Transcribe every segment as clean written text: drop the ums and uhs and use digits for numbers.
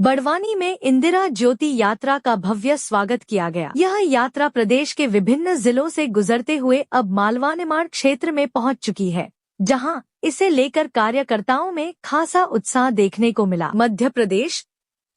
बड़वानी में इंदिरा ज्योति यात्रा का भव्य स्वागत किया गया। यह यात्रा प्रदेश के विभिन्न जिलों से गुजरते हुए अब मालवा निमाड़ क्षेत्र में पहुंच चुकी है, जहां इसे लेकर कार्यकर्ताओं में खासा उत्साह देखने को मिला। मध्य प्रदेश,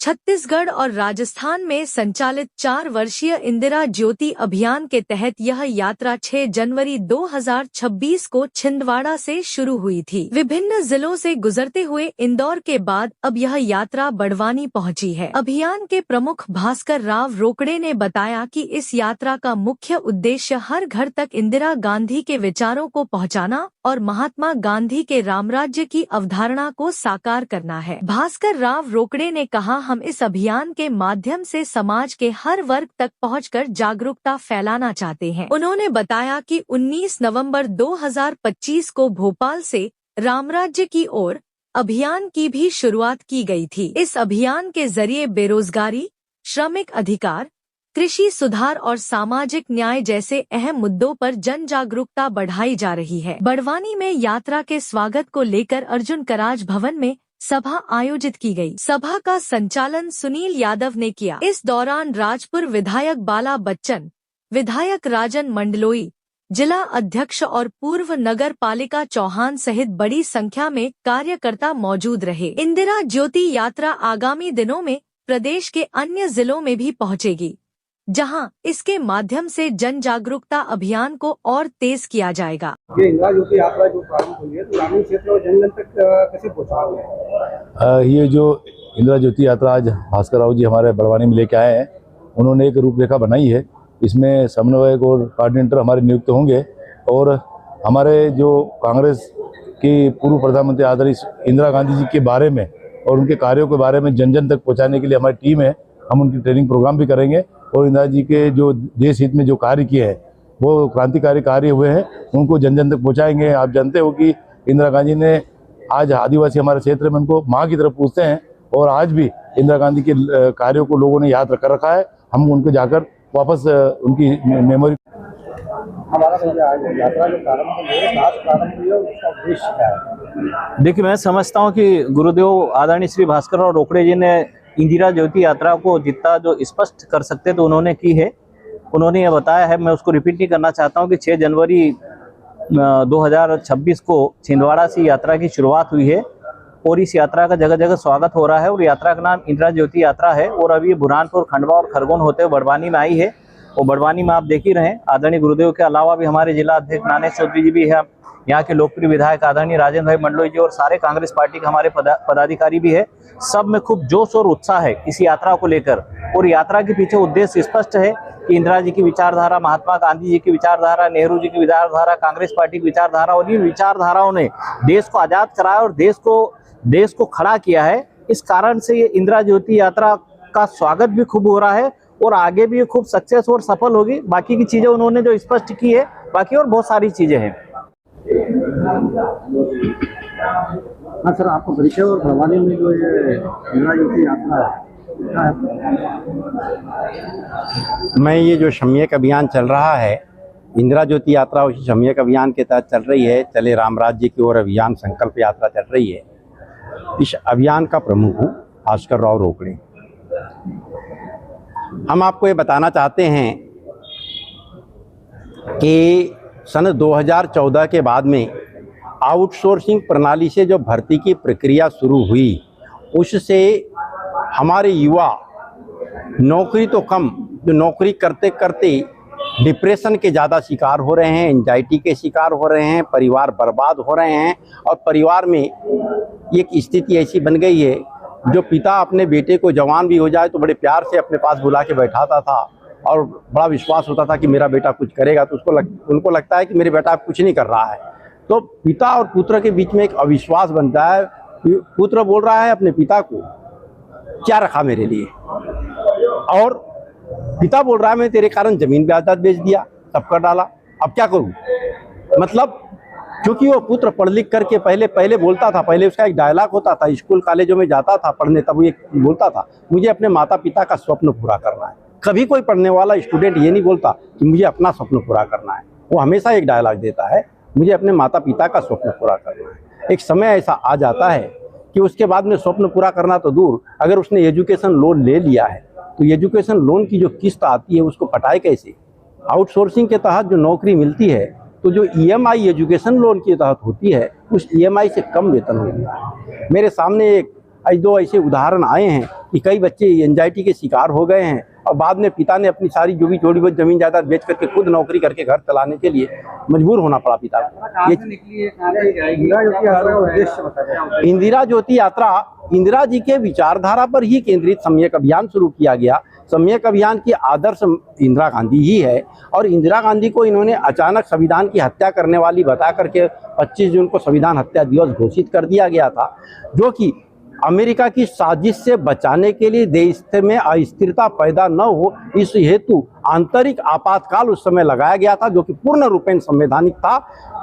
छत्तीसगढ़ और राजस्थान में संचालित 4 वर्षीय इंदिरा ज्योति अभियान के तहत यह यात्रा 6 जनवरी 2026 को छिंदवाड़ा से शुरू हुई थी। विभिन्न जिलों से गुजरते हुए इंदौर के बाद अब यह यात्रा बड़वानी पहुंची है। अभियान के प्रमुख भास्कर राव रोकड़े ने बताया कि इस यात्रा का मुख्य उद्देश्य हर घर तक इंदिरा गांधी के विचारों को पहुंचाना और महात्मा गांधी के रामराज्य की अवधारणा को साकार करना है। भास्कर राव रोकड़े ने कहा, हम इस अभियान के माध्यम से समाज के हर वर्ग तक पहुंचकर जागरूकता फैलाना चाहते हैं। उन्होंने बताया कि 19 नवंबर 2025 को भोपाल से रामराज्य की ओर अभियान की भी शुरुआत की गई थी। इस अभियान के जरिए बेरोजगारी, श्रमिक अधिकार, कृषि सुधार और सामाजिक न्याय जैसे अहम मुद्दों पर जन जागरूकता बढ़ाई जा रही है। बड़वानी में यात्रा के स्वागत को लेकर अर्जुन कराज भवन में सभा आयोजित की गई। सभा का संचालन सुनील यादव ने किया। इस दौरान राजपुर विधायक बाला बच्चन, विधायक राजन मंडलोई, जिला अध्यक्ष और पूर्व नगर पालिका चौहान सहित बड़ी संख्या में कार्यकर्ता मौजूद रहे। इंदिरा ज्योति यात्रा आगामी दिनों में प्रदेश के अन्य जिलों में भी पहुंचेगी, जहां इसके माध्यम से जन जागरूकता अभियान को और तेज किया जाएगा। ये इंदिरा ज्योति यात्रा जो प्रारंभ हुई है, तो ग्रामीण क्षेत्र और जन जन तक कैसे पहुँचा? ये जो इंदिरा ज्योति यात्रा आज भास्कर राव जी हमारे बड़वानी में लेके आए हैं, उन्होंने एक रूपरेखा बनाई है। इसमें समन्वयक और कोऑर्डिनेटर हमारे नियुक्त होंगे और हमारे जो कांग्रेस की पूर्व प्रधानमंत्री आदरणीय इंदिरा गांधी जी के बारे में और उनके कार्यों के बारे में जन जन तक पहुँचाने के लिए हमारी टीम है। हम उनकी ट्रेनिंग प्रोग्राम भी करेंगे और इंदिरा जी के जो देश हित में जो कार्य किए हैं, वो क्रांतिकारी कार्य हुए हैं, उनको जन जन तक पहुँचाएंगे। आप जानते हो कि इंदिरा गांधी ने आज आदिवासी हमारे क्षेत्र में उनको माँ की तरफ पूछते हैं और आज भी इंदिरा गांधी के कार्यों को लोगों ने याद कर रखा है। हम उनको जाकर वापस उनकी मेमोरी। हमारा यात्रा जो प्रारंभ हुई है, उसका उद्देश्य क्या है? देखिए, मैं समझता हूँ कि गुरुदेव आदरणीय श्री भास्कर राव रोकड़े जी ने इंदिरा ज्योति यात्रा को जितना जो स्पष्ट कर सकते तो उन्होंने की है। उन्होंने ये बताया है, मैं उसको रिपीट नहीं करना चाहता हूँ कि 6 जनवरी 2026 को छिंदवाड़ा से यात्रा की शुरुआत हुई है और इस यात्रा का जगह जगह स्वागत हो रहा है और यात्रा का नाम इंदिरा ज्योति यात्रा है और अभी बुरहानपुर, खंडवा और खरगोन होते हुए बड़वानी में आई है। और बड़वानी में आप देख ही रहे हैं, आदरणीय गुरुदेव के अलावा भी हमारे जिला अध्यक्ष नानेश चौधरी जी भी है, यहाँ के लोकप्रिय विधायक आदरणीय राजेंद्र भाई मंडलोई जी और सारे कांग्रेस पार्टी के हमारे पदाधिकारी भी है। सब में खूब जोश और उत्साह है इस यात्रा को लेकर और यात्रा के पीछे उद्देश्य स्पष्ट है कि इंदिरा जी की विचारधारा, महात्मा गांधी जी की विचारधारा, नेहरू जी की विचारधारा, कांग्रेस पार्टी की विचारधारा और इन विचारधाराओं ने देश को आजाद कराया और देश को खड़ा किया है। इस कारण से ये इंदिरा ज्योति यात्रा का स्वागत भी खूब हो रहा है और आगे भी खूब सक्सेस और सफल होगी। बाकी की चीजें उन्होंने जो स्पष्ट की है, बाकी और बहुत सारी चीजें हैं। हाँ सर, आपको परिचय और बड़वानी में जो ये इंदिरा ज्योति यात्रा है, मैं ये जो सम्यक अभियान चल रहा है, इंदिरा ज्योति यात्रा उसी सम्यक अभियान के तहत चल रही है। चले राम राज्य की ओर अभियान संकल्प यात्रा चल रही है। इस अभियान का प्रमुख हूँ भास्कर राव रोकड़े। हम आपको ये बताना चाहते हैं कि सन 2014 के बाद में आउटसोर्सिंग प्रणाली से जो भर्ती की प्रक्रिया शुरू हुई, उससे हमारे युवा नौकरी तो कम, जो नौकरी करते करते डिप्रेशन के ज़्यादा शिकार हो रहे हैं, एंजाइटी के शिकार हो रहे हैं, परिवार बर्बाद हो रहे हैं और परिवार में एक स्थिति ऐसी बन गई है, जो पिता अपने बेटे को जवान भी हो जाए तो बड़े प्यार से अपने पास बुला के बैठाता था और बड़ा विश्वास होता था कि मेरा बेटा कुछ करेगा, तो उनको लगता है कि मेरे बेटा कुछ नहीं कर रहा है। तो पिता और पुत्र के बीच में एक अविश्वास बनता है। पुत्र बोल रहा है अपने पिता को, क्या रखा मेरे लिए, और पिता बोल रहा है मैं तेरे कारण जमीन जायदाद बेच दिया, सब कर डाला, अब क्या करूं। मतलब क्योंकि वो पुत्र पढ़ लिख करके पहले बोलता था, पहले उसका एक डायलॉग होता था, स्कूल कॉलेजों में जाता था पढ़ने, तब वो एक बोलता था, मुझे अपने माता पिता का स्वप्न पूरा करना है। कभी कोई पढ़ने वाला स्टूडेंट ये नहीं बोलता कि मुझे अपना स्वप्न पूरा करना है, वो हमेशा एक डायलॉग देता है, मुझे अपने माता पिता का स्वप्न पूरा करना है। एक समय ऐसा आ जाता है कि उसके बाद में स्वप्न पूरा करना तो दूर, अगर उसने एजुकेशन लोन ले लिया है तो एजुकेशन लोन की जो किस्त आती है उसको पटाए कैसे। आउटसोर्सिंग के तहत जो नौकरी मिलती है तो जो ईएमआई एजुकेशन लोन के तहत होती है उस ईएमआई से कम वेतन मिलता है। मेरे सामने दो ऐसे उदाहरण आए हैं कि कई बच्चे एंजाइटी के शिकार हो गए हैं और बाद में पिता ने अपनी सारी जो भी थोड़ी बहुत जमीन जायदाद बेच करके खुद नौकरी करके घर चलाने के लिए मजबूर होना पड़ा पिता को। इंदिरा ज्योति यात्रा इंदिरा जी के विचारधारा पर ही केंद्रित सम्यक अभियान शुरू किया गया। सम्यक अभियान की आदर्श इंदिरा गांधी ही है और इंदिरा गांधी को इन्होंने अचानक संविधान की हत्या करने वाली बता करके 25 जून को संविधान हत्या दिवस घोषित कर दिया गया था, जो कि अमेरिका की साजिश से बचाने के लिए देश में अस्थिरता पैदा न हो इस हेतु आंतरिक आपातकाल उस समय लगाया गया था, जो कि पूर्ण रूपेण संवैधानिक था।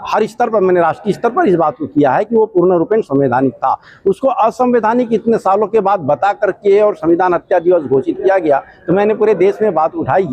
हर स्तर पर, मैंने राष्ट्रीय स्तर पर इस बात को किया है कि वो पूर्ण रूपेण संवैधानिक था। उसको असंवैधानिक इतने सालों के बाद बता करके और संविधान हत्या दिवस घोषित किया गया, तो मैंने पूरे देश में बात उठाई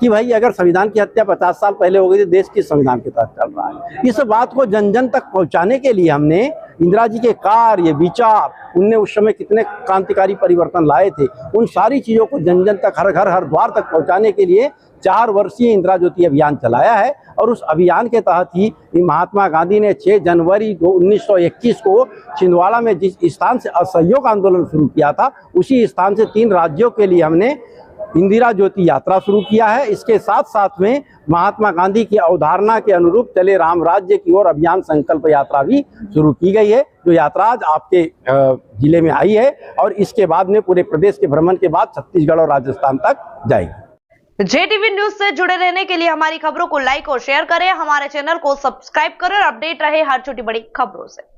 कि भाई अगर संविधान की हत्या 50 साल पहले हो गई तो देश किस संविधान के तहत चल रहा है। इस बात को जन जन तक पहुंचाने के लिए हमने इंदिरा जी के कार्य, विचार, उनने उस समय कितने क्रांतिकारी परिवर्तन लाए थे, उन सारी चीजों को जन जन तक, हर घर हर द्वार तक पहुंचाने के लिए 4 वर्षीय इंदिरा ज्योति अभियान चलाया है। और उस अभियान के तहत ही महात्मा गांधी ने 6 जनवरी 1921 को छिंदवाड़ा में जिस स्थान से असहयोग आंदोलन शुरू किया था, उसी स्थान से 3 राज्यों के लिए हमने इंदिरा ज्योति यात्रा शुरू किया है। इसके साथ साथ में महात्मा गांधी की अवधारणा के अनुरूप चले राम राज्य की ओर अभियान संकल्प यात्रा भी शुरू की गई है, जो यात्रा आज आपके जिले में आई है और इसके बाद में पूरे प्रदेश के भ्रमण के बाद छत्तीसगढ़ और राजस्थान तक जाएगी। JTV न्यूज से जुड़े रहने के लिए हमारी खबरों को लाइक और शेयर करें, हमारे चैनल को सब्सक्राइब करें और अपडेट रहे हर छोटी बड़ी खबरों से।